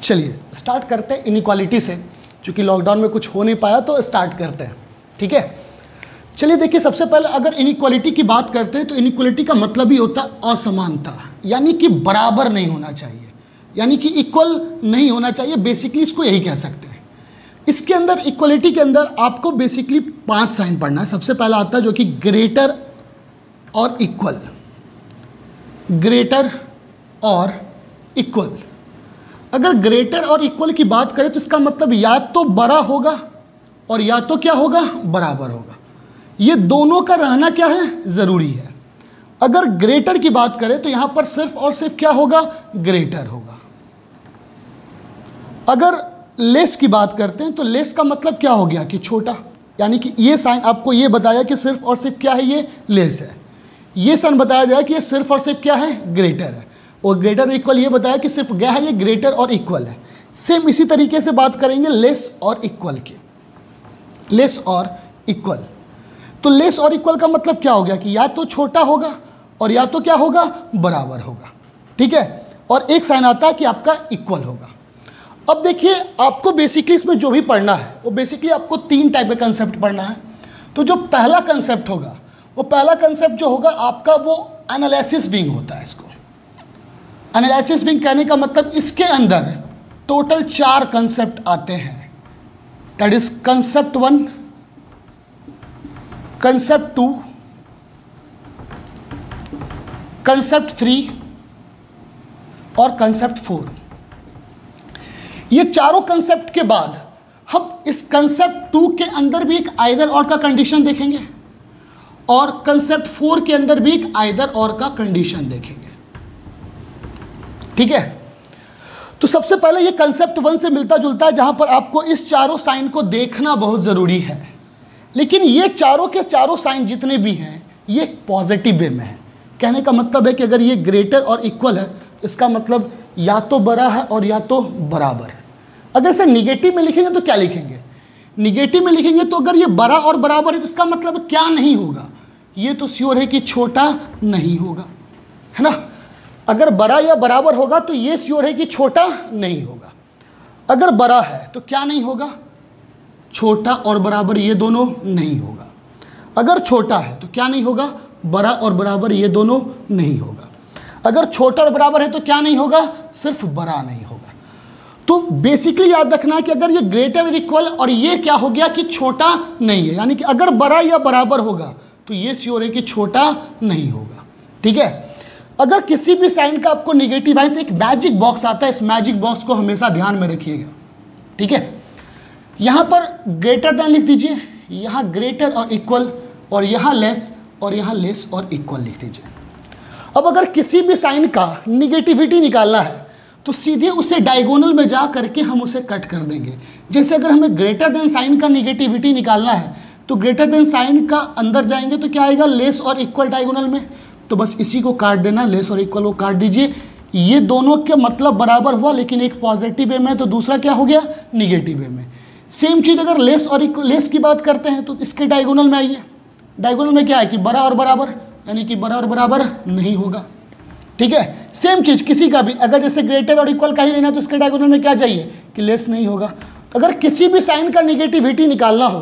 चलिए स्टार्ट करते हैं इनइक्वालिटी से, क्योंकि लॉकडाउन में कुछ हो नहीं पाया तो स्टार्ट करते हैं। ठीक है, चलिए देखिए, सबसे पहले अगर इनइक्वालिटी की बात करते हैं तो इनइक्वालिटी का मतलब ही होता है असमानता, यानी कि बराबर नहीं होना चाहिए, यानी कि इक्वल नहीं होना चाहिए। बेसिकली इसको यही कह सकते हैं। इसके अंदर इक्वलिटी के अंदर आपको बेसिकली 5 साइन पढ़ना है। सबसे पहला आता है जो कि ग्रेटर और इक्वल, ग्रेटर और इक्वल। अगर ग्रेटर और इक्वल की बात करें तो इसका मतलब या तो बड़ा होगा और या तो क्या होगा, बराबर होगा। ये दोनों का रहना क्या है, ज़रूरी है। अगर ग्रेटर की बात करें तो यहां पर सिर्फ और सिर्फ क्या होगा, ग्रेटर होगा। अगर लेस की बात करते हैं तो लेस का मतलब क्या हो गया कि छोटा, यानी कि ये साइन आपको ये बताया कि सिर्फ और सिर्फ क्या है, ये लेस है। ये साइन बताया जाए कि ये सिर्फ और सिर्फ क्या है, ग्रेटर है। और ग्रेटर इक्वल ये बताया कि सिर्फ क्या है, ये ग्रेटर और इक्वल है। सेम इसी तरीके से बात करेंगे लेस और इक्वल की, लेस और इक्वल। तो लेस और इक्वल का मतलब क्या हो गया कि या तो छोटा होगा और या तो क्या होगा, बराबर होगा। ठीक है, और एक साइन आता है कि आपका इक्वल होगा। अब देखिए, आपको बेसिकली इसमें जो भी पढ़ना है वो बेसिकली आपको 3 टाइप का कंसेप्ट पढ़ना है। तो जो पहला कंसेप्ट होगा, वो पहला कंसेप्ट जो होगा आपका वो एनालिसिस विंग होता है। इसको एनालिसिस विंग कहने का मतलब इसके अंदर टोटल 4 कंसेप्ट आते हैं। That is concept 1, concept 2, concept 3 और कंसेप्ट 4। ये चारों कंसेप्ट के बाद हम इस कंसेप्ट 2 के अंदर भी एक आइदर और का कंडीशन देखेंगे और कंसेप्ट 4 के अंदर भी एक आइदर और का कंडीशन देखेंगे। ठीक है, तो सबसे पहले ये कंसेप्ट 1 से मिलता जुलता है, जहां पर आपको इस चारों साइन को देखना बहुत ज़रूरी है। लेकिन ये चारों के चारों साइन जितने भी हैं ये पॉजिटिव वे में है। कहने का मतलब है कि अगर ये ग्रेटर और इक्वल है, इसका मतलब या तो बड़ा है और या तो बराबर है। अगर इसे निगेटिव में लिखेंगे तो क्या लिखेंगे, निगेटिव में लिखेंगे तो अगर ये बड़ा और बराबर है तो इसका मतलब क्या नहीं होगा, ये तो श्योर है कि छोटा नहीं होगा, है ना। अगर बड़ा या बराबर होगा तो ये श्योर है कि छोटा नहीं होगा। अगर बड़ा है तो क्या नहीं होगा, छोटा और बराबर ये दोनों नहीं होगा। अगर छोटा है तो क्या नहीं होगा, बड़ा और बराबर ये दोनों नहीं होगा। अगर छोटा और बराबर है तो क्या नहीं होगा, सिर्फ बड़ा नहीं होगा। तो बेसिकली याद रखना कि अगर ये ग्रेटर और इक्वल और ये क्या हो गया कि छोटा नहीं है, यानी कि अगर बड़ा या बराबर होगा तो ये श्योर है कि छोटा नहीं होगा। ठीक है, अगर किसी भी साइन का आपको निगेटिव आए तो एक मैजिक बॉक्स आता है, इस मैजिक बॉक्स को हमेशा ध्यान में रखिएगा। ठीक है, यहाँ पर ग्रेटर देन लिख दीजिए, यहाँ ग्रेटर और इक्वल, और यहाँ लेस, और यहाँ लेस और इक्वल लिख दीजिए। अब अगर किसी भी साइन का निगेटिविटी निकालना है तो सीधे उसे डायगोनल में जा करके हम उसे कट कर देंगे। जैसे अगर हमें ग्रेटर देन साइन का निगेटिविटी निकालना है तो ग्रेटर देन साइन का अंदर जाएंगे तो क्या आएगा, लेस और इक्वल डायगोनल में, तो बस इसी को काट देना, लेस और इक्वल को काट दीजिए। ये दोनों के मतलब बराबर हुआ, लेकिन एक पॉजिटिव वे में तो दूसरा क्या हो गया, निगेटिव वे में। सेम चीज़ अगर लेस और लेस की बात करते हैं तो इसके डायगोनल में आइए। डायगोनल में क्या है कि बड़ा और बराबर, यानी कि बड़ा और बराबर नहीं होगा। ठीक है, सेम चीज़ किसी का भी अगर जैसे ग्रेटर और इक्वल का ही लेना है तो इसके डायगोनल में क्या चाहिए कि लेस नहीं होगा। अगर किसी भी साइन का निगेटिविटी निकालना हो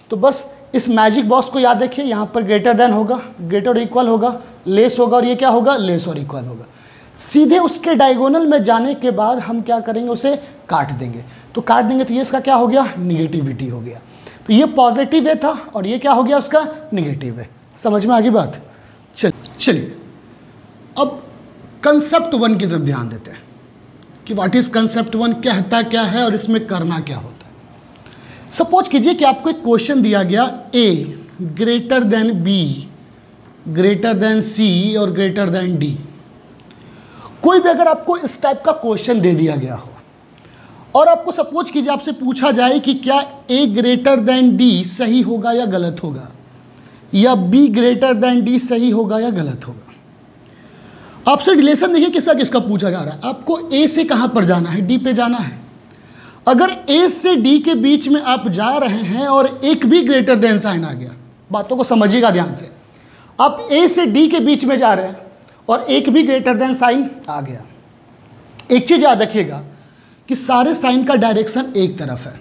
तो बस इस मैजिक बॉक्स को याद रखिए। यहाँ पर ग्रेटर देन होगा, ग्रेटर और इक्वल होगा, लेस होगा, और ये क्या होगा, लेस और इक्वल होगा। सीधे उसके डायगोनल में जाने के बाद हम क्या करेंगे, उसे काट देंगे। तो काट देंगे तो ये इसका क्या हो गया, निगेटिविटी हो गया। तो ये पॉजिटिव वे था और ये क्या हो गया, उसका निगेटिव वे। समझ में आ गई बात। चलिए अब कंसेप्ट 1 की तरफ ध्यान देते हैं कि व्हाट इज कंसेप्ट 1, कहता क्या है और इसमें करना क्या होता है। सपोज कीजिए कि आपको एक क्वेश्चन दिया गया, A greater than B, greater than C और ग्रेटर देन डी। कोई भी अगर आपको इस टाइप का क्वेश्चन दे दिया गया हो और आपको सपोज कीजिए आपसे पूछा जाए कि क्या ए ग्रेटर देन डी सही होगा या गलत होगा, या बी ग्रेटर देन डी सही होगा या गलत होगा। आपसे रिलेशन देखिए किसका किसका पूछा जा रहा है। आपको ए से कहां पर जाना है, डी पे जाना है। अगर ए से डी के बीच में आप जा रहे हैं और एक भी ग्रेटर देन साइन आ गया, बातों को समझिएगा ध्यान से। आप ए से डी के बीच में जा रहे हैं और एक भी ग्रेटर देन साइन आ गया। एक चीज याद रखिएगा कि सारे साइन का डायरेक्शन एक तरफ है।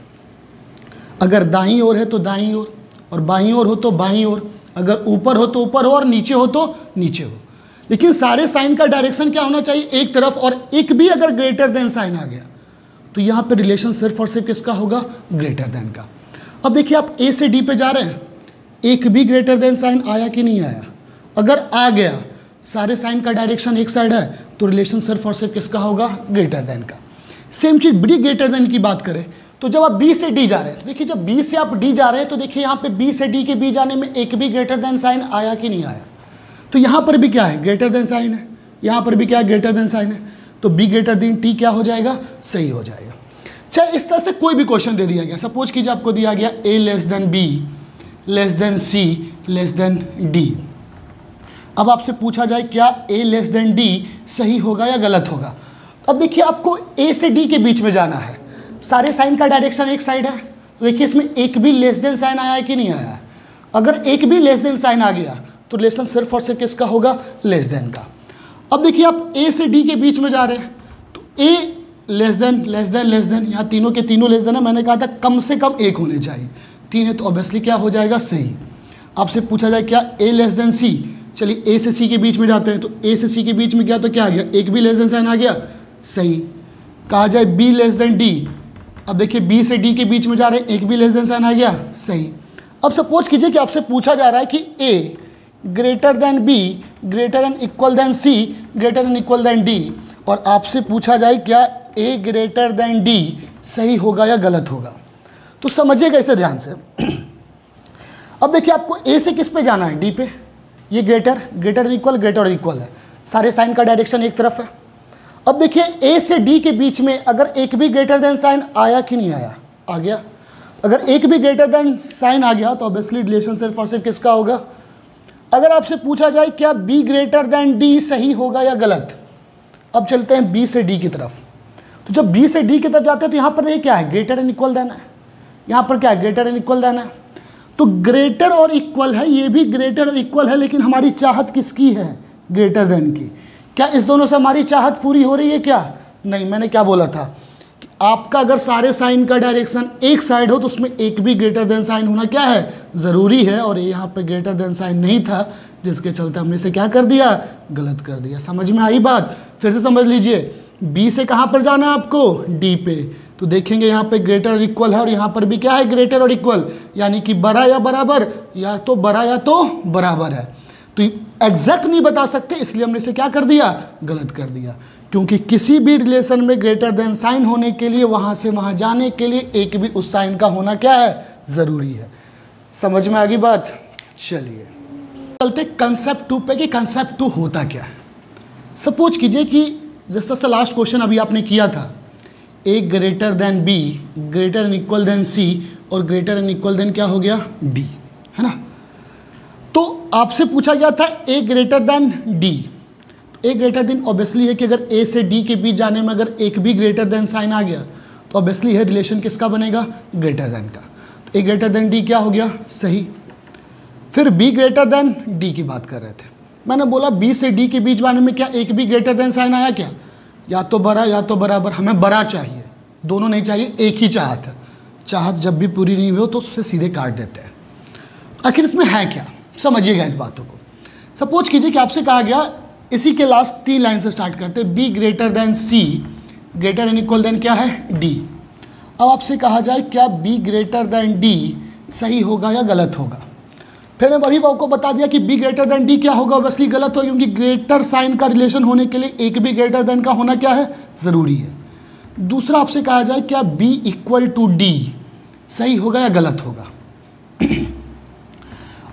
अगर दाईं ओर है तो दाईं ओर, और बाईं ओर हो तो बाईं ओर, अगर ऊपर हो तो ऊपर हो और नीचे हो तो नीचे हो। लेकिन सारे साइन का डायरेक्शन क्या होना चाहिए? एक तरफ। और एक भी अगर ग्रेटर देन साइन आ गया तो यहाँ पे रिलेशन सिर्फ और सिर्फ किसका होगा? ग्रेटर देन का। अब देखिए आप ए से डी पे जा रहे हैं, एक भी ग्रेटर देन साइन आया कि नहीं आया? अगर आ गया, सारे साइन का डायरेक्शन एक साइड है, तो रिलेशन सिर्फ और सिर्फ किसका होगा? ग्रेटर देन का। सेम चीज बड़ी ग्रेटर देन की बात करें तो जब आप बी से डी जा रहे हैं, तो देखिए जब बी से आप डी जा रहे हैं तो देखिए यहाँ पे बी से डी के बीच जाने में एक भी ग्रेटर देन साइन आया कि नहीं आया? तो यहाँ पर भी क्या है? ग्रेटर देन साइन है। यहाँ पर भी क्या है? ग्रेटर देन साइन है। तो बी ग्रेटर देन टी क्या हो जाएगा? सही हो जाएगा। चाहे इस तरह से कोई भी क्वेश्चन दे दिया गया, सपोज कीजिए आपको दिया गया A less than B less than C less than D. अब आपसे पूछा जाए क्या ए लेस देन डी सही होगा या गलत होगा? अब देखिए आपको ए से डी के बीच में जाना है, सारे साइन का डायरेक्शन एक साइड है, तो देखिए इसमें एक भी लेस देन साइन आया है कि नहीं आया? अगर एक भी लेस देन साइन आ गया तो रिलेशन सिर्फ और सिर्फ किसका होगा? लेस देन का। अब देखिए आप ए से डी के बीच में जा रहे हैं, तो A less than less than less than, यहाँ तीनों के तीनों लेस देन है। मैंने कहा था कम से कम एक होने चाहिए, 3 है तो ऑब्वियसली क्या हो जाएगा? सही। आपसे पूछा जाए क्या ए लेस देन सी, चलिए ए से सी के बीच में जाते हैं, तो ए से सी के बीच में गया तो क्या आ गया? एक भी लेस देन साइन आ गया, सही। कहा जाए बी लेस देन डी, अब देखिए बी से डी के बीच में जा रहे हैं, एक भी लेस देन साइन आ गया, सही। अब सपोज कीजिए कि आपसे पूछा जा रहा है कि A greater than B greater and equal than C greater and equal than D, और आपसे पूछा जाए क्या ए ग्रेटर देन डी सही होगा या गलत होगा? तो समझिएगा इसे ध्यान से। अब देखिए आपको ए से किस पे जाना है? डी पे। ये ग्रेटर ग्रेटर इक्वल ग्रेटर और इक्वल है, सारे साइन का डायरेक्शन एक तरफ है। अब देखिए ए से डी के बीच में अगर एक भी ग्रेटर देन साइन आया कि नहीं आया? आ गया। अगर एक भी ग्रेटर देन साइन आ गया तो ऑब्वियसली रिलेशन सिर्फ और सिर्फ किसका होगा? अगर आपसे पूछा जाए क्या बी ग्रेटर देन डी सही होगा या गलत? अब चलते हैं बी से डी की तरफ। तो जब बी से डी की तरफ जाते हैं तो यहाँ पर देखिए क्या है? ग्रेटर एंड इक्वल देन है। यहाँ पर क्या है? ग्रेटर एंड इक्वल देन है। तो ग्रेटर और इक्वल है, ये भी ग्रेटर और इक्वल है, लेकिन हमारी चाहत किसकी है? ग्रेटर देन की। क्या इस दोनों से हमारी चाहत पूरी हो रही है क्या? नहीं। मैंने क्या बोला था कि आपका अगर सारे साइन का डायरेक्शन एक साइड हो तो उसमें एक भी ग्रेटर देन साइन होना क्या है? ज़रूरी है। और यहाँ पे ग्रेटर देन साइन नहीं था, जिसके चलते हमने इसे क्या कर दिया? गलत कर दिया। समझ में आई बात? फिर से समझ लीजिए, बी से कहाँ पर जाना है आपको? डी पे। तो देखेंगे यहाँ पे ग्रेटर और इक्वल है, और यहाँ पर भी क्या है? ग्रेटर और इक्वल, यानी कि बड़ा या बराबर, या तो बड़ा या तो बराबर है। तो एग्जैक्ट नहीं बता सकते, इसलिए हमने इसे क्या कर दिया? गलत कर दिया। क्योंकि किसी भी रिलेशन में ग्रेटर देन साइन होने के लिए, वहाँ से वहाँ जाने के लिए एक भी उस साइन का होना क्या है? ज़रूरी है। समझ में आ गई बात? चलिए चलते कंसेप्ट 2 पे कि कंसेप्ट 2 होता क्या है। सपोज कीजिए कि जिस तरह से लास्ट क्वेश्चन अभी आपने किया था, A greater than B greater and equal than C और ग्रेटर एंड इक्वल देन क्या हो गया? डी, है ना। तो आपसे पूछा गया था A greater than D. A greater then obviously है कि अगर ए से डी के बीच जाने में अगर एक भी ग्रेटर देन साइन आ गया तो ऑब्वियसली है रिलेशन किसका बनेगा? ग्रेटर देन का। तो ए ग्रेटर देन डी क्या हो गया? सही। फिर बी ग्रेटर देन डी की बात कर रहे थे। मैंने बोला बी से डी के बीच जाने में क्या एक भी ग्रेटर देन साइन आया क्या? या तो बड़ा या तो बराबर। हमें बड़ा चाहिए, दोनों नहीं चाहिए, एक ही चाहत है। चाहत जब भी पूरी नहीं हो तो उससे सीधे काट देते हैं। आखिर इसमें है क्या? समझिएगा इस बातों को। सपोज कीजिए कि आपसे कहा गया, इसी के लास्ट 3 लाइन से स्टार्ट करते हैं, B greater than C greater and equal than क्या है? डी। अब आपसे कहा जाए क्या बी ग्रेटर देन डी सही होगा या गलत होगा? फिर मैं अभी आपको बता दिया कि बी ग्रेटर देन डी क्या होगा? ऑब्वियसली गलत होगा, क्योंकि ग्रेटर साइन का रिलेशन होने के लिए एक भी ग्रेटर देन का होना क्या है? ज़रूरी है। दूसरा आपसे कहा जाए क्या बी इक्वल टू डी सही होगा या गलत होगा?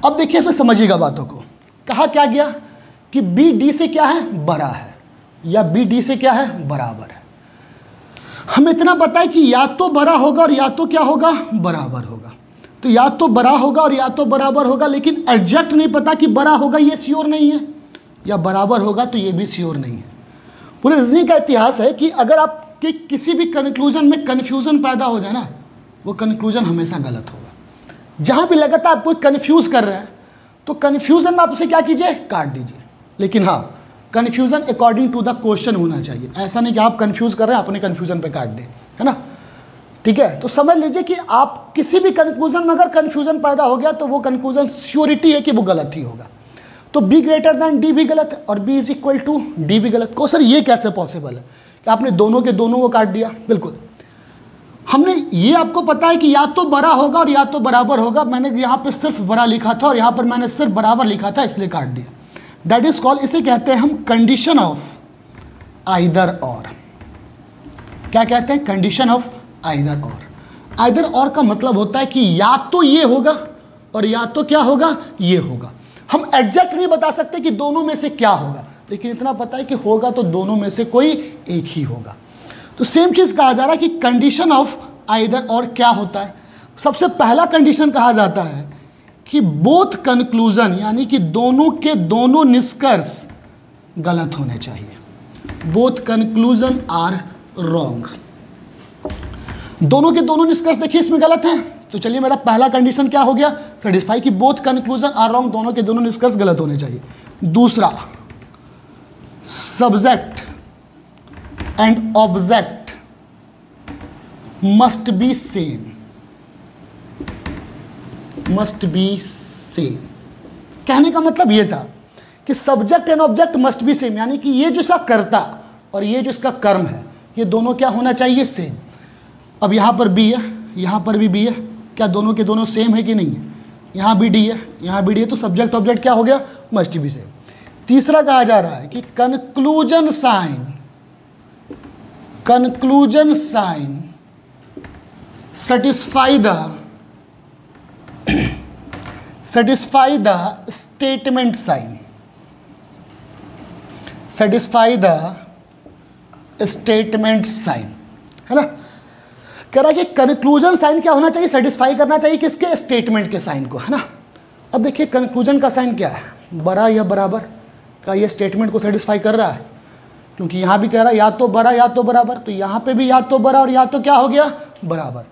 अब देखिए फिर समझिएगा बातों को। कहा क्या गया कि बी डी से क्या है? बड़ा है, या बी डी से क्या है? बराबर है। हमें इतना पता है कि या तो बड़ा होगा और या तो क्या होगा? बराबर होगा। तो या तो बड़ा होगा और या तो बराबर होगा, लेकिन एग्जैक्ट नहीं पता कि बड़ा होगा ये श्योर नहीं है, या बराबर होगा तो ये भी श्योर नहीं है। पूरे रीजनिंग का इतिहास है कि अगर आपके किसी भी कंक्लूजन में कन्फ्यूजन पैदा हो जाए ना, वो कंक्लूजन हमेशा गलत होगा। जहाँ भी लगातार आप कोई कन्फ्यूज़ कर रहे हैं तो कन्फ्यूज़न में आप उसे क्या कीजिए? काट दीजिए। लेकिन हाँ, confusion according to the question होना चाहिए। ऐसा नहीं कि आप कन्फ्यूज़ कर रहे हैं अपने कन्फ्यूज़न पे काट दें। है ना, ठीक है। तो समझ लीजिए कि आप किसी भी कंक्लूजन में अगर कंफ्यूजन पैदा हो गया तो वो कंक्लूजन श्योरिटी है कि वो गलत ही होगा। तो बी ग्रेटर दैन डी भी गलत है और B is equal to D भी गलत। को सर ये कैसे पॉसिबल है कि आपने दोनों के दोनों को काट दिया? बिल्कुल, हमने ये आपको पता है कि या तो बड़ा होगा और या तो बराबर होगा। मैंने यहाँ पे सिर्फ बड़ा लिखा था और यहाँ पर मैंने सिर्फ बराबर लिखा था, इसलिए काट दिया। दैट इज कॉल्ड, इसे कहते हैं हम कंडीशन ऑफ आइदर और। क्या कहते हैं? कंडीशन ऑफ आइदर और। आइदर और का मतलब होता है कि या तो ये होगा और या तो क्या होगा, ये होगा। हम एग्जैक्ट नहीं बता सकते कि दोनों में से क्या होगा, लेकिन इतना पता है कि होगा तो दोनों में से कोई एक ही होगा। तो सेम चीज कहा जा रहा है कि कंडीशन ऑफ आइदर और क्या होता है। सबसे पहला कंडीशन कहा जाता है कि बोथ कंक्लूजन, यानी कि दोनों के दोनों निष्कर्ष गलत होने चाहिए। Both conclusion are wrong. दोनों के दोनों निष्कर्ष देखिए इसमें गलत हैं, तो चलिए मेरा पहला कंडीशन क्या हो गया? सेटिस्फाई कि बोथ कंक्लूजन आर रॉन्ग, दोनों के दोनों निष्कर्ष गलत होने चाहिए। दूसरा, subject and object must be same. Must be same कहने का मतलब यह था कि subject and object must be same, यानी कि ये जो इसका कर्ता और ये जो इसका कर्म है, ये दोनों क्या होना चाहिए? सेम। अब यहाँ पर बी है, यहाँ पर भी बी है, क्या दोनों के दोनों सेम है कि नहीं है? यहाँ भी डी है, यहाँ भी डी है, तो सब्जेक्ट ऑब्जेक्ट क्या हो गया? Must be same. तीसरा कहा जा रहा है कि conclusion sign, conclusion sign satisfy the statement sign, satisfy the statement sign, है ना। कह रहा है कि कंक्लूजन साइन क्या होना चाहिए? सेटिस्फाई करना चाहिए किसके? स्टेटमेंट के साइन को, है ना। अब देखिए कंक्लूजन का साइन क्या है? बड़ा या बराबर। क्या ये स्टेटमेंट को सेटिस्फाई कर रहा है? क्योंकि यहाँ भी कह रहा है या तो बड़ा या तो बराबर, तो यहाँ पे भी या तो बड़ा और या तो क्या हो गया? बराबर।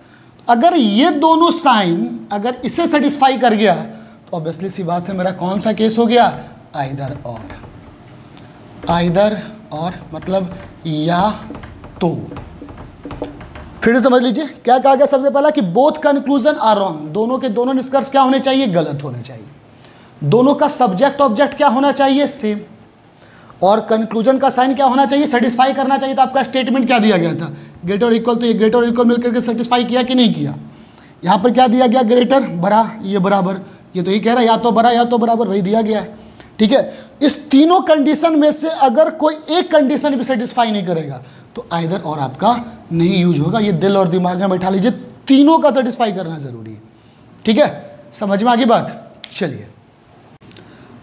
अगर ये दोनों साइन अगर इसे सेटिस्फाई कर गया तो ऑब्वियसली सी बात है मेरा कौन सा केस हो गया? आइदर और। आइदर और मतलब या तो। फिर से समझ लीजिए क्या कहा गया सबसे पहला कि बोथ कंक्लूजन आर रॉन्ग, दोनों के दोनों निष्कर्ष क्या होने चाहिए? गलत होने चाहिए। दोनों का सब्जेक्ट ऑब्जेक्ट क्या होना चाहिए? सेम। और कंक्लूजन का साइन क्या होना चाहिए? सेटिस्फाई करना चाहिए। तो आपका स्टेटमेंट क्या दिया गया था? ग्रेटर और इक्वल, तो ये ग्रेटर और इक्वल मिलकर के सेटिस्फाई किया कि नहीं किया? यहाँ पर क्या दिया गया? ग्रेटर, बड़ा, ये बराबर। ये तो ये कह रहा है या तो बड़ा या तो बराबर, वही दिया गया है, ठीक है। इस तीनों कंडीशन में से अगर कोई एक कंडीशन भी सेटिस्फाई नहीं करेगा तो आइदर और आपका नहीं यूज होगा। ये दिल और दिमाग में बैठा लीजिए, तीनों का सेटिस्फाई करना जरूरी है, ठीक है। समझ में आ गई बात? चलिए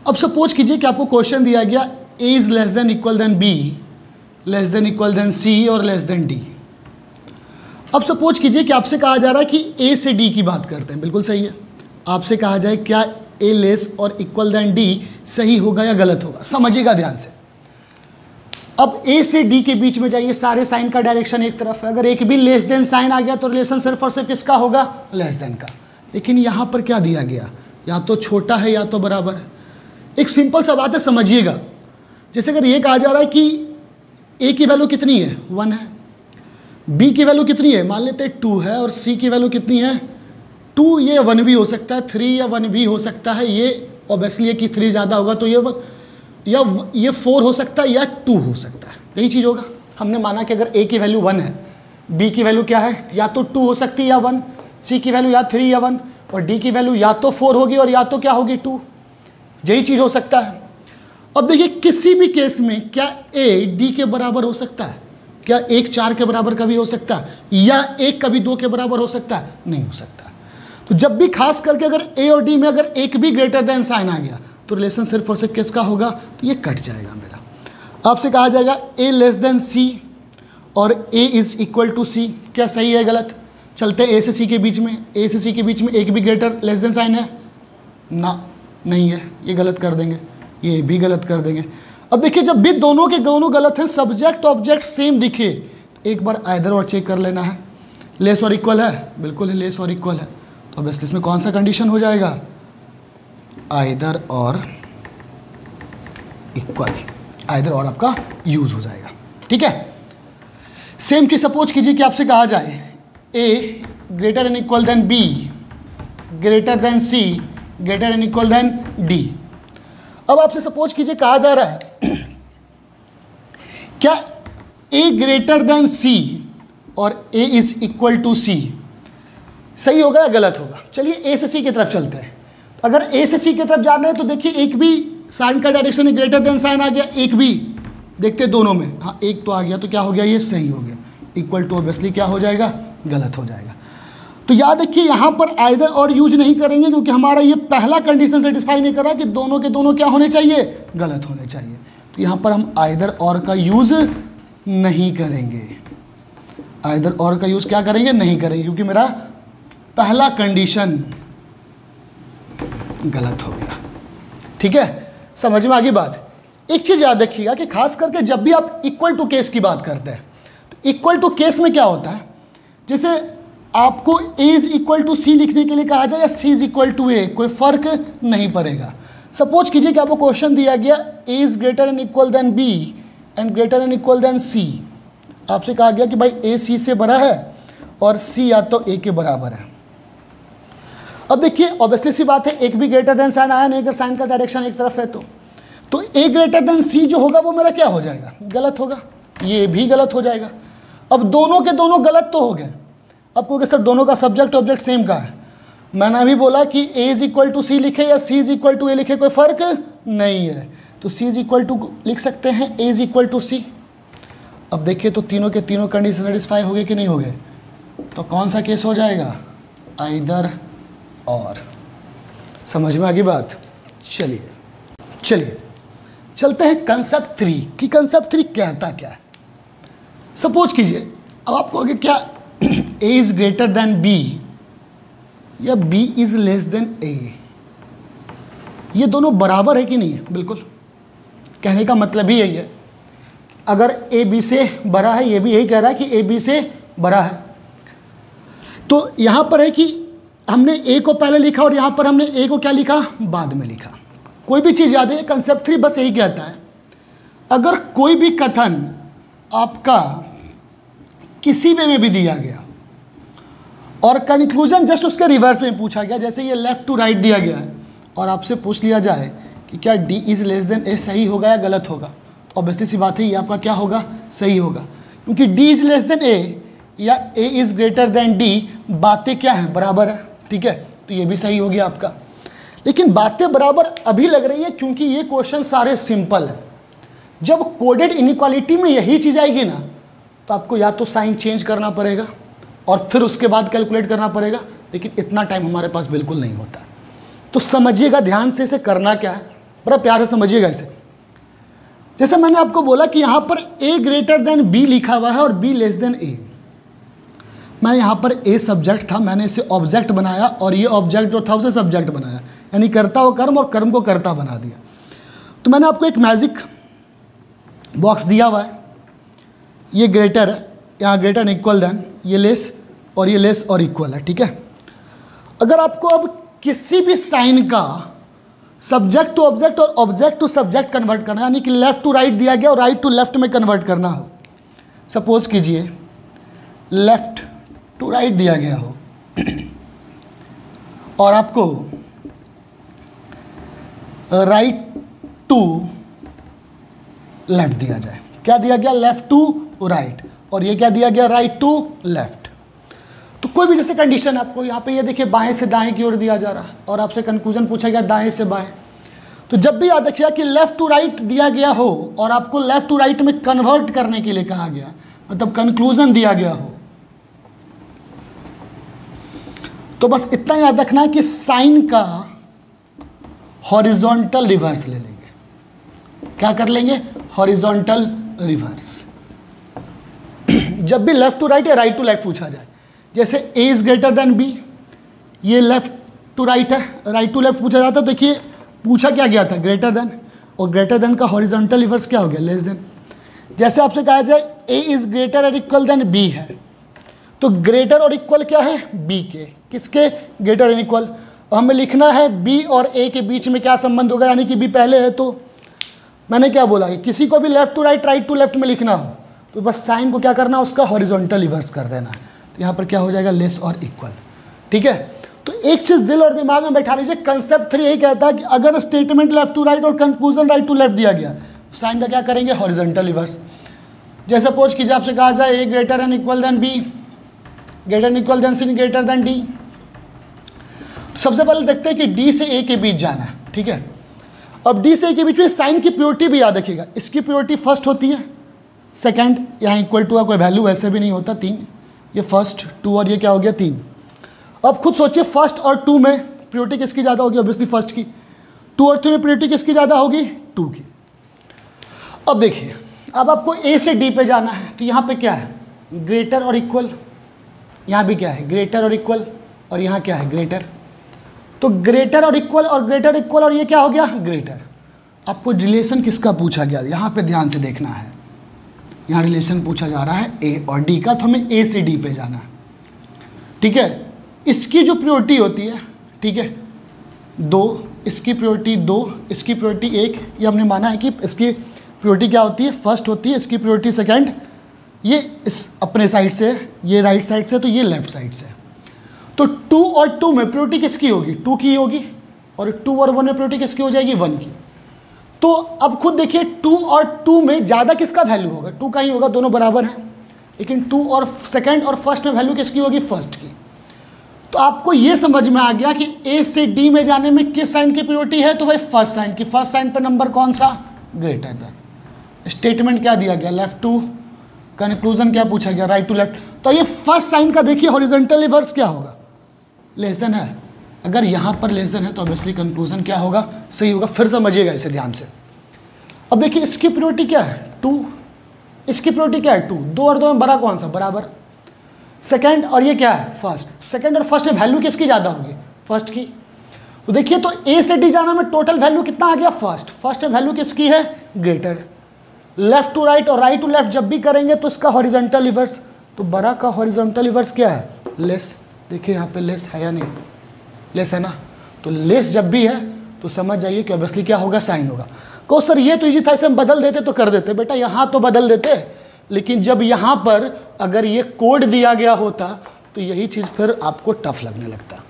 अब सपोज कीजिए कि आपको क्वेश्चन दिया गया A is less than equal than B, less than equal than C और लेस देन डी। अब सपोज कीजिए कि आपसे कहा जा रहा है कि ए से डी की बात करते हैं, बिल्कुल सही है। आपसे कहा जाए क्या ए लेस और इक्वल देन डी सही होगा या गलत होगा? समझिएगा ध्यान से। अब ए से डी के बीच में जाइए, सारे साइन का डायरेक्शन एक तरफ है। अगर एक भी लेस देन साइन आ गया तो रिलेशन सिर्फ और सिर्फ किसका होगा? लेस देन का। लेकिन यहाँ पर क्या दिया गया? या तो छोटा है या तो बराबर है। एक सिंपल सा बात है, समझिएगा। जैसे अगर ये कहा जा रहा है कि ए की वैल्यू कितनी है? 1 है, बी की वैल्यू कितनी है? मान लेते हैं 2 है, और सी की वैल्यू कितनी है? 2। ये 1 भी हो सकता है, 3 या 1 भी हो सकता है। ये ऑब्वियसली है कि 3 ज़्यादा होगा तो ये 1, या ये 4 हो सकता है या 2 हो सकता है, यही चीज़ होगा। हमने माना कि अगर ए की वैल्यू 1 है, बी की वैल्यू क्या है? या तो 2 हो सकती है या 1, सी की वैल्यू या 3 या 1, और डी की वैल्यू या तो 4 होगी और या तो क्या होगी? 2, यही चीज़ हो सकता है। अब देखिए किसी भी केस में क्या ए डी के बराबर हो सकता है? क्या 1 4 के बराबर कभी हो सकता है? या 1 कभी 2 के बराबर हो सकता है? नहीं हो सकता। तो जब भी खास करके अगर ए और डी में अगर एक भी ग्रेटर देन साइन आ गया तो रिलेशन सिर्फ और सिर्फ किसका होगा? तो ये कट जाएगा मेरा। आपसे कहा जाएगा ए लेस देन सी और ए इज इक्वल टू सी, क्या सही है गलत? चलते ए से सी के बीच में, ए से सी के बीच में एक भी ग्रेटर लेस देन साइन है ना? नहीं है, ये गलत कर देंगे, ये भी गलत कर देंगे। अब देखिए जब भी दोनों के दोनों गलत हैं, सब्जेक्ट ऑब्जेक्ट सेम दिखे, एक बार आइदर और चेक कर लेना है। लेस और इक्वल है? बिल्कुल है, लेस और इक्वल है। तो अब इसमें कौन सा कंडीशन हो जाएगा? आइदर और इक्वल। आइदर और आपका यूज हो जाएगा, ठीक है। सेम चीज सपोज कीजिए कि आपसे कहा जाए A greater and equal than B greater than C greater and equal than D. अब आपसे सपोज कीजिए कहा जा रहा है क्या ए ग्रेटर देन सी और ए इज इक्वल टू सी सही होगा या गलत होगा? चलिए ए से सी की तरफ चलते हैं। तो अगर ए से सी की तरफ जाना है तो देखिए एक भी साइन का डायरेक्शन ग्रेटर देन साइन आ गया, एक भी देखते दोनों में, हाँ एक तो आ गया तो क्या हो गया, ये सही हो गया। इक्वल टू ऑब्वियसली क्या हो जाएगा, गलत हो जाएगा। तो याद रखिए यहाँ पर आइदर और यूज नहीं करेंगे क्योंकि हमारा ये पहला कंडीशन सेटिस्फाई नहीं कर रहा कि दोनों के दोनों क्या होने चाहिए, गलत होने चाहिए। तो यहाँ पर हम आइदर और का यूज नहीं करेंगे, आइदर और का यूज क्या करेंगे, नहीं करेंगे, क्योंकि मेरा पहला कंडीशन गलत हो गया। ठीक है, समझ में आ गई बात। एक चीज याद रखिएगा कि खास करके जब भी आप इक्वल टू केस की बात करते हैं तो इक्वल टू केस में क्या होता है, जैसे आपको ए इज इक्वल टू सी लिखने के लिए कहा जाए या सी इज इक्वल टू ए, कोई फर्क नहीं पड़ेगा। सपोज कीजिए कि आपको क्वेश्चन दिया गया A is greater and equal than B and greater and equal than C. आपसे कहा गया कि भाई ए सी से बड़ा है और सी या तो ए के बराबर है। अब देखिए ऑब्वियसली सी बात है, एक भी ग्रेटर देन साइन आया नहीं, अगर साइन का डायरेक्शन एक तरफ है तो ए ग्रेटर देन सी जो होगा वो मेरा क्या हो जाएगा, गलत होगा, ये भी गलत हो जाएगा। अब दोनों के दोनों गलत तो हो गए। अब क्योंकि सर दोनों का सब्जेक्ट ऑब्जेक्ट सेम का है, मैंने अभी बोला कि ए इज इक्वल टू सी लिखे या सी इज इक्वल टू ए लिखे कोई फर्क नहीं है, तो सी इज इक्वल टू लिख सकते हैं, ए इज इक्वल टू सी। अब देखिए तो तीनों के तीनों कंडीशन सेटिस्फाई हो गए कि नहीं हो गए, तो कौन सा केस हो जाएगा, आइदर और। समझ में आ गई बात। चलिए चलते हैं कंसेप्ट 3 कि कंसेप्ट 3 कहता क्या है। सपोज कीजिए अब आप कहोगे क्या ए इज ग्रेटर देन बी या बी इज लेस देन ए, ये दोनों बराबर है कि नहीं है? बिल्कुल, कहने का मतलब ही यही है। अगर ए बी से बड़ा है, ये भी यही कह रहा है कि ए बी से बड़ा है, तो यहां पर है कि हमने ए को पहले लिखा और यहां पर हमने ए को क्या लिखा, बाद में लिखा। कोई भी चीज़ याद है, कंसेप्ट 3 बस यही कहता है, अगर कोई भी कथन आपका किसी वे में भी दिया गया और कंक्लूजन जस्ट उसके रिवर्स में पूछा गया, जैसे ये लेफ्ट टू राइट दिया गया है और आपसे पूछ लिया जाए कि क्या डी इज़ लेस देन ए सही होगा या गलत होगा, तो ऑब्वियसली सी बात है ये आपका क्या होगा, सही होगा, क्योंकि डी इज़ लेस देन ए या A is greater than D बातें क्या हैं, बराबर है। ठीक है, तो ये भी सही हो गया आपका। लेकिन बातें बराबर अभी लग रही है क्योंकि ये क्वेश्चन सारे सिंपल है। जब कोडेड इनइक्वालिटी में यही चीज़ आएगी ना, तो आपको या तो साइन चेंज करना पड़ेगा और फिर उसके बाद कैलकुलेट करना पड़ेगा, लेकिन इतना टाइम हमारे पास बिल्कुल नहीं होता। तो समझिएगा ध्यान से इसे करना क्या है, बड़ा प्यार से समझिएगा इसे। जैसे मैंने आपको बोला कि यहाँ पर ए ग्रेटर देन बी लिखा हुआ है और बी लेस देन ए। मैं यहाँ पर ए सब्जेक्ट था, मैंने इसे ऑब्जेक्ट बनाया और ये ऑब्जेक्ट जो था उसे सब्जेक्ट बनाया, यानी कर्ता हो कर्म और कर्म को कर्ता बना दिया। तो मैंने आपको एक मैजिक बॉक्स दिया हुआ है, ये ग्रेटर है, यहाँ ग्रेटर एंड इक्वल देन, ये लेस और ये लेस और इक्वल है। ठीक है, अगर आपको अब किसी भी साइन का सब्जेक्ट टू ऑब्जेक्ट और ऑब्जेक्ट टू सब्जेक्ट कन्वर्ट करना, यानी कि लेफ्ट टू राइट दिया गया और राइट टू लेफ्ट में कन्वर्ट करना हो, सपोज कीजिए लेफ्ट टू राइट दिया गया हो और आपको राइट टू लेफ्ट दिया जाए, क्या दिया गया, लेफ्ट टू राइट, और ये क्या दिया गया, राइट टू लेफ्ट। तो कोई भी जैसे कंडीशन आपको यहाँ पे ये देखिए बाएं से दाएं की ओर दिया जा रहा है और आपसे कंक्लूजन पूछा गया दाएं से बाएं, तो जब भी याद रखिएगा कि लेफ्ट टू राइट दिया गया हो और आपको लेफ्ट टू राइट में कन्वर्ट करने के लिए कहा गया, मतलब कंक्लूजन दिया गया हो, तो बस इतना याद रखना है कि साइन का हॉरिजॉन्टल रिवर्स ले लेंगे। क्या कर लेंगे, हॉरिजॉन्टल रिवर्स। जब भी लेफ्ट टू राइट या राइट टू लेफ्ट पूछा जाए, जैसे ए इज ग्रेटर देन बी, ये लेफ्ट टू राइट है, राइट टू लेफ्ट पूछा जाता है, तो देखिए पूछा क्या गया था, ग्रेटर देन, और ग्रेटर देन का हॉरिजॉन्टल रिवर्स क्या हो गया, लेस देन। जैसे आपसे कहा जाए ए इज ग्रेटर और इक्वल देन बी है, तो ग्रेटर और इक्वल क्या है, बी के, किसके, ग्रेटर एंड इक्वल। हमें लिखना है बी और ए के बीच में क्या संबंध होगा, यानी कि बी पहले है, तो मैंने क्या बोला कि किसी को भी left to right right to left में लिखना हो तो बस साइन को क्या करना है, उसका हॉरिजॉन्टल रिवर्स कर देना है। तो यहाँ पर क्या हो जाएगा, लेस और इक्वल। ठीक है, तो एक चीज़ दिल और दिमाग में बैठा लीजिए, कंसेप्ट 3 यही कहता है कि अगर स्टेटमेंट लेफ्ट टू राइट और कंक्लूजन राइट टू लेफ्ट दिया गया, साइन का क्या करेंगे, हॉरिजॉन्टल रिवर्स। जैसे सपोज कीजिए आपसे कहा जाए A greater than equal than B, greater than equal than C, greater than D. सबसे पहले देखते हैं कि डी से ए के बीच जाना है। ठीक है, अब डी से ए के बीच में साइन की प्योरिटी भी याद रखिएगा, इसकी प्योरिटी फर्स्ट होती है, सेकंड, यहाँ इक्वल टू का कोई वैल्यू वैसे भी नहीं होता, 3, ये फर्स्ट, 2 और ये क्या हो गया 3। अब खुद सोचिए फर्स्ट और 2 में प्योरिटी किसकी ज़्यादा होगी, ऑब्वियसली फर्स्ट की। 2 और 3 में प्योरिटी किसकी ज़्यादा होगी, 2 की। अब देखिए, अब आपको ए से डी पे जाना है, तो यहाँ पे क्या है, ग्रेटर और इक्वल, यहाँ भी क्या है, ग्रेटर और इक्वल, और यहाँ क्या है, ग्रेटर। तो ग्रेटर और इक्वल और ग्रेटर इक्वल, और ये क्या हो गया, ग्रेटर। आपको रिलेशन किसका पूछा गया, यहाँ पे ध्यान से देखना है, यहाँ रिलेशन पूछा जा रहा है ए और डी का, तो हमें ए से डी पे जाना है। ठीक है, इसकी जो प्योरिटी होती है, ठीक है, 2, इसकी प्योरिटी 2, इसकी प्योरिटी 1, ये हमने माना है कि इसकी प्योरिटी क्या होती है, फर्स्ट होती है, इसकी प्योरिटी सेकंड, ये इस अपने साइड से, ये राइट साइड से, तो ये लेफ्ट साइड से। तो 2 और 2 में प्योरिटी किसकी होगी, 2 की होगी, और 2 और 1 में प्योरिटी किसकी हो जाएगी, 1 की। तो अब खुद देखिए 2 और 2 में ज़्यादा किसका वैल्यू होगा, 2 का ही होगा, दोनों बराबर हैं। लेकिन 2 और सेकंड और फर्स्ट में वैल्यू किसकी होगी, फर्स्ट की। तो आपको ये समझ में आ गया कि ए से डी में जाने में किस साइन की प्योरिटी है, तो भाई फर्स्ट साइन की। फर्स्ट साइन पर नंबर कौन सा, ग्रेटर देन। स्टेटमेंट क्या दिया गया, लेफ्ट टू, कंक्लूजन क्या पूछा गया, राइट टू लेफ्ट। तो ये फर्स्ट साइन का देखिए हॉरिजॉन्टल रिवर्स क्या होगा, लेस देन है। अगर यहाँ पर लेस देन है तो ऑब्वियसली कंक्लूजन क्या होगा, सही होगा। फिर समझिएगा इसे ध्यान से। अब देखिए इसकी प्योरिटी क्या है, 2, इसकी प्योरिटी क्या है, 2, 2 और 2 में बड़ा कौन सा, बराबर। सेकंड और ये क्या है, फर्स्ट। सेकंड और फर्स्ट में वैल्यू किसकी ज़्यादा होगी, फर्स्ट की। तो देखिए तो ए से डी जाना में टोटल वैल्यू कितना आ गया, फर्स्ट। फर्स्ट में वैल्यू किसकी है, ग्रेटर। लेफ्ट टू राइट और राइट टू लेफ्ट जब भी करेंगे तो इसका हॉरिजॉन्टल रिवर्स, तो बड़ा का हॉरिजॉन्टल रिवर्स क्या है, लेस। देखिए यहाँ पे लेस है या नहीं, लेस है ना। तो लेस जब भी है तो समझ जाइए कि ऑब्वियसली क्या होगा, साइन होगा। कहो सर ये तो इजी था, इसे हम बदल देते तो कर देते। बेटा यहाँ तो बदल देते, लेकिन जब यहाँ पर अगर ये कोड दिया गया होता तो यही चीज़ फिर आपको टफ लगने लगता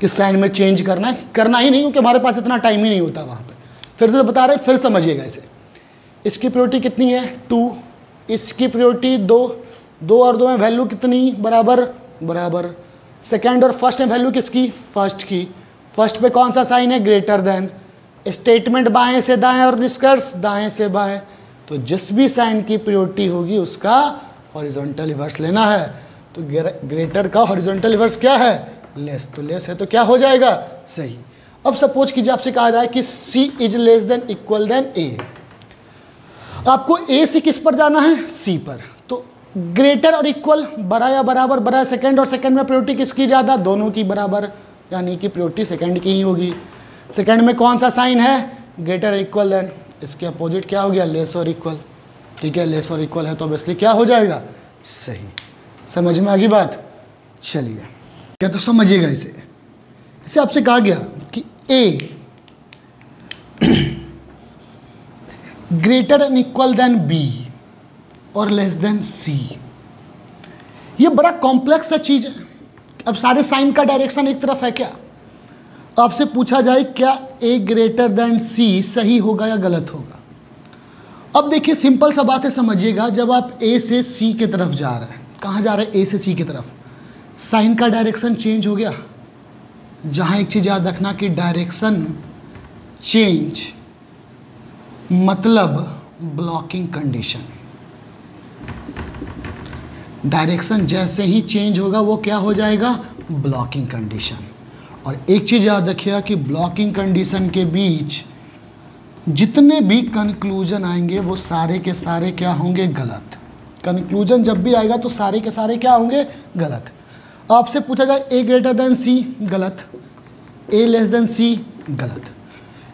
कि साइन में चेंज करना है, करना ही नहीं, क्योंकि हमारे पास इतना टाइम ही नहीं होता वहाँ पे। फिर से बता रहे, फिर समझिएगा इसे। इसकी प्योरिटी कितनी है, 2, इसकी प्योरिटी 2, 2 और 2 में वैल्यू कितनी, बराबर बराबर। सेकेंड और फर्स्ट में वैल्यू किसकी, फर्स्ट की। फर्स्ट पे कौन सा साइन है, ग्रेटर देन। स्टेटमेंट बाएं से दाएं और निष्कर्ष दाएं से बाएं। तो जिस भी साइन की प्योरिटी होगी उसका हॉरिजॉन्टल रिवर्स लेना है। तो ग्रेटर का हॉरिजॉन्टल रिवर्स क्या है, लेस। तो लेस है तो क्या हो जाएगा, सही। अब सपोज कीजिए आपसे कहा जाए कि C is less than equal than A। आपको A से किस पर जाना है, C पर। तो ग्रेटर और इक्वल, बड़ा या बराबर, बड़ा सेकंड और सेकंड में प्योरिटी किसकी ज़्यादा, दोनों की बराबर, यानी कि प्योरिटी सेकंड की ही होगी। सेकंड में कौन सा साइन है, ग्रेटर इक्वल देन। इसके अपोजिट क्या हो गया, लेस और इक्वल। ठीक है, लेस और इक्वल है तो ऑब्वियसली क्या हो जाएगा, सही। समझ में आ गई बात। चलिए क्या, तो समझिएगा इसे आपसे कहा गया कि A greater and equal than B और लेस देन C। ये बड़ा कॉम्प्लेक्स सा चीज़ है। अब सारे साइन का डायरेक्शन एक तरफ है क्या। आपसे पूछा जाए क्या A ग्रेटर देन C सही होगा या गलत होगा। अब देखिए सिंपल सा बात है, समझिएगा। जब आप A से C की तरफ जा रहे हैं, कहाँ जा रहे हैं, A से C की तरफ, साइन का डायरेक्शन चेंज हो गया। जहाँ एक चीज़ याद रखना कि डायरेक्शन चेंज मतलब ब्लॉकिंग कंडीशन। डायरेक्शन जैसे ही चेंज होगा वो क्या हो जाएगा, ब्लॉकिंग कंडीशन। और एक चीज़ याद रखिएगा कि ब्लॉकिंग कंडीशन के बीच जितने भी कंक्लूजन आएंगे वो सारे के सारे क्या होंगे, गलत। कंक्लूजन जब भी आएगा तो सारे के सारे क्या होंगे, गलत। आपसे पूछा जाए A ग्रेटर देन C, गलत। A लेस देन C, गलत।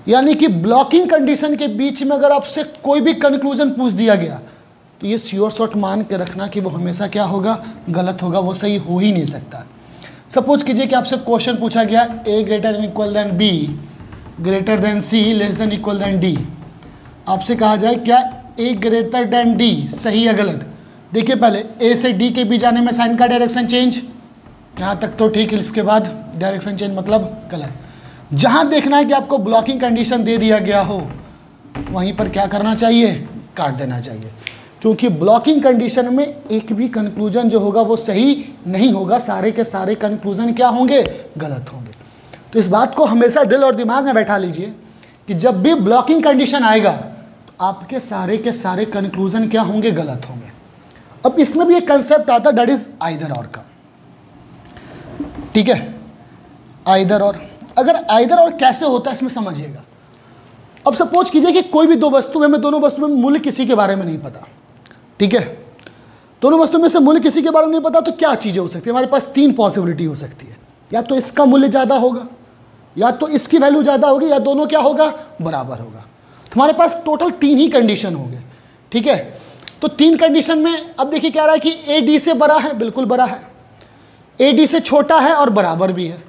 यानी कि ब्लॉकिंग कंडीशन के बीच में अगर आपसे कोई भी कंक्लूजन पूछ दिया गया तो ये श्योर शॉट मान के रखना कि वो हमेशा क्या होगा, गलत होगा, वो सही हो ही नहीं सकता। सपोज कीजिए कि आपसे क्वेश्चन पूछा गया A greater than equal than B greater than C less than equal than D। आपसे कहा जाए क्या A ग्रेटर देन D सही या गलत। देखिए पहले ए से डी के बीच जाने में साइन का डायरेक्शन चेंज, यहाँ तक तो ठीक है, इसके बाद डायरेक्शन चेंज मतलब गलत। जहाँ देखना है कि आपको ब्लॉकिंग कंडीशन दे दिया गया हो वहीं पर क्या करना चाहिए, काट देना चाहिए, क्योंकि ब्लॉकिंग कंडीशन में एक भी कंक्लूजन जो होगा वो सही नहीं होगा, सारे के सारे कंक्लूजन क्या होंगे, गलत होंगे। तो इस बात को हमेशा दिल और दिमाग में बैठा लीजिए कि जब भी ब्लॉकिंग कंडीशन आएगा तो आपके सारे के सारे कंक्लूजन क्या होंगे, गलत होंगे। अब इसमें भी एक कंसेप्ट आता है दैट इज आइदर और का, ठीक है, आइदर और। अगर आइदर और कैसे होता है इसमें समझिएगा। अब सपोज कीजिए कि कोई भी दो वस्तु है, मैं दोनों वस्तुओं में मूल्य किसी के बारे में नहीं पता, ठीक है, दोनों वस्तुओं में से मूल्य किसी के बारे में नहीं पता, तो क्या चीज़ें हो सकती है, हमारे पास तीन पॉसिबिलिटी हो सकती है, या तो इसका मूल्य ज़्यादा होगा, या तो इसकी वैल्यू ज़्यादा होगी, या दोनों क्या होगा, बराबर होगा। तो हमारे पास टोटल तीन ही कंडीशन होंगे, ठीक है। तो तीन कंडीशन में अब देखिए क्या रहा है कि ए डी से बड़ा है, बिल्कुल बड़ा है, ए डी से छोटा है और बराबर भी है।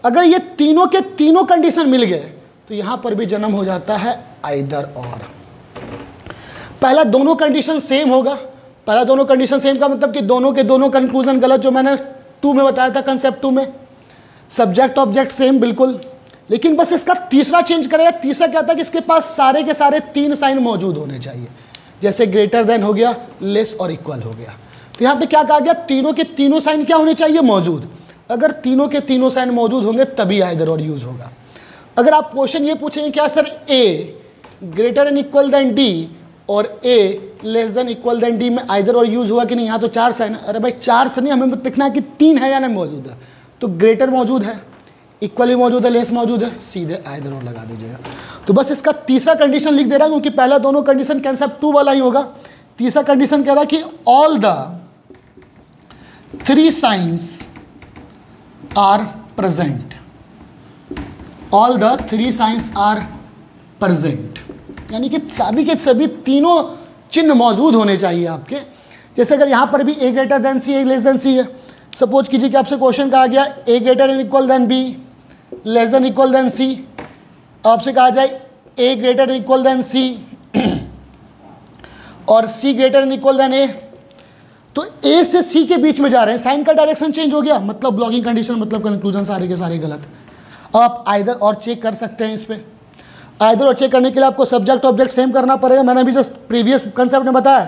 अगर ये तीनों के तीनों कंडीशन मिल गए तो यहां पर भी जन्म हो जाता है आइदर और। पहला दोनों कंडीशन सेम होगा, पहला दोनों कंडीशन सेम का मतलब कि दोनों के दोनों कंक्लूजन गलत, जो मैंने 2 में बताया था कंसेप्ट 2 में। सब्जेक्ट ऑब्जेक्ट सेम बिल्कुल, लेकिन बस इसका तीसरा चेंज करेगा। तीसरा क्या था कि इसके पास सारे के सारे तीन साइन मौजूद होने चाहिए, जैसे ग्रेटर देन हो गया, लेस और इक्वल हो गया। तो यहाँ पे क्या कहा गया, तीनों के तीनों साइन क्या होने चाहिए, मौजूद। अगर तीनों के तीनों साइन मौजूद होंगे तभी आइदर और यूज होगा। अगर आप क्वेश्चन ये पूछेंगे क्या sir A greater than equal than D और A less than equal than D में आइदर और यूज हुआ कि नहीं, यहाँ तो 4 साइन, अरे भाई 4 से नहीं, हमें देखना है कि 3 है या नहीं मौजूद है। तो ग्रेटर मौजूद है, इक्वली मौजूद है, लेस मौजूद है, सीधे आइदर और लगा दीजिएगा। तो बस इसका तीसरा कंडीशन लिख दे रहा है, क्योंकि पहला दोनों कंडीशन कंसेप्ट 2 वाला ही होगा। तीसरा कंडीशन कह रहा है कि all the 3 signs are present, all the 3 signs are present, यानी कि सभी के सभी तीनों चिन्ह मौजूद होने चाहिए आपके। जैसे अगर यहाँ पर भी A greater than C, A less than C है, सपोज कीजिए कि आपसे क्वेश्चन कहा गया A greater than equal than B, less than equal than C, आपसे कहा जाए A greater than equal than C और C greater than equal than A, तो ए से सी के बीच में जा रहे हैं, साइन का डायरेक्शन चेंज हो गया, मतलब ब्लॉकिंग कंडीशन, मतलब कंक्लूजन सारे के सारे गलत। अब आप आइदर और चेक कर सकते हैं। इस पर आइदर और चेक करने के लिए आपको सब्जेक्ट ऑब्जेक्ट सेम करना पड़ेगा। मैंने अभी जस्ट प्रीवियस कंसेप्ट में बताया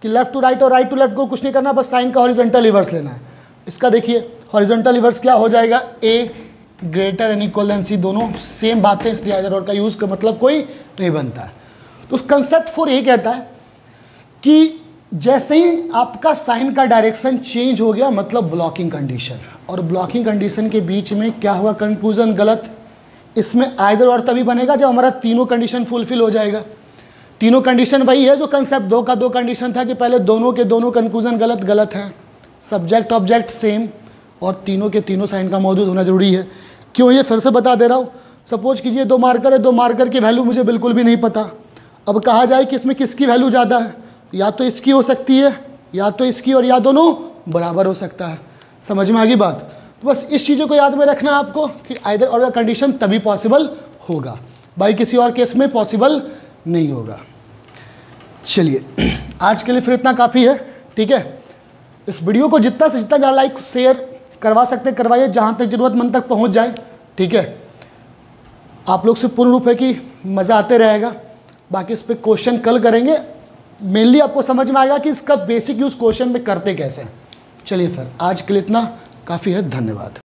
कि लेफ्ट टू राइट और राइट टू लेफ्ट को कुछ नहीं करना, बस साइन का हॉरिजॉन्टल रिवर्स लेना है। इसका देखिए हॉरिजॉन्टल रिवर्स क्या हो जाएगा, ए ग्रेटर एंड इक्वल देन सी, दोनों सेम बातें, इसलिए आइदर और का यूज़ का मतलब कोई नहीं बनता है। तो उस कंसेप्ट 4 ये कहता है कि जैसे ही आपका साइन का डायरेक्शन चेंज हो गया मतलब ब्लॉकिंग कंडीशन, और ब्लॉकिंग कंडीशन के बीच में क्या हुआ, कंक्लूजन गलत। इसमें आइदर और तभी बनेगा जब हमारा तीनों कंडीशन फुलफिल हो जाएगा। तीनों कंडीशन वही है जो कंसेप्ट 2 का 2 कंडीशन था कि पहले दोनों के दोनों कंक्लूजन गलत हैं, सब्जेक्ट ऑब्जेक्ट सेम, और तीनों के तीनों साइन का मौजूद होना जरूरी है। क्यों, ये फिर से बता दे रहा हूँ। सपोज कीजिए 2 मार्कर है, 2 मार्कर की वैल्यू मुझे बिल्कुल भी नहीं पता। अब कहा जाए कि इसमें किसकी वैल्यू ज़्यादा है, या तो इसकी हो सकती है या तो इसकी, और या दोनों बराबर हो सकता है। समझ में आ गई बात। तो बस इस चीज़ों को याद में रखना है आपको कि आइदर और का कंडीशन तभी पॉसिबल होगा, भाई किसी और केस में पॉसिबल नहीं होगा। चलिए आज के लिए फिर इतना काफ़ी है, ठीक है। इस वीडियो को जितना से जितना लाइक शेयर करवा सकते करवाइए, जहाँ तक ज़रूरतमंद तक पहुँच जाए, ठीक है। आप लोग से पूर्ण रूप है कि मज़ा आते रहेगा। बाकी इस पर क्वेश्चन कल करेंगे, मेनली आपको समझ में आएगा कि इसका बेसिक यूज़ क्वेश्चन में करते कैसे हैं। चलिए फिर आज के लिए इतना काफ़ी है, धन्यवाद।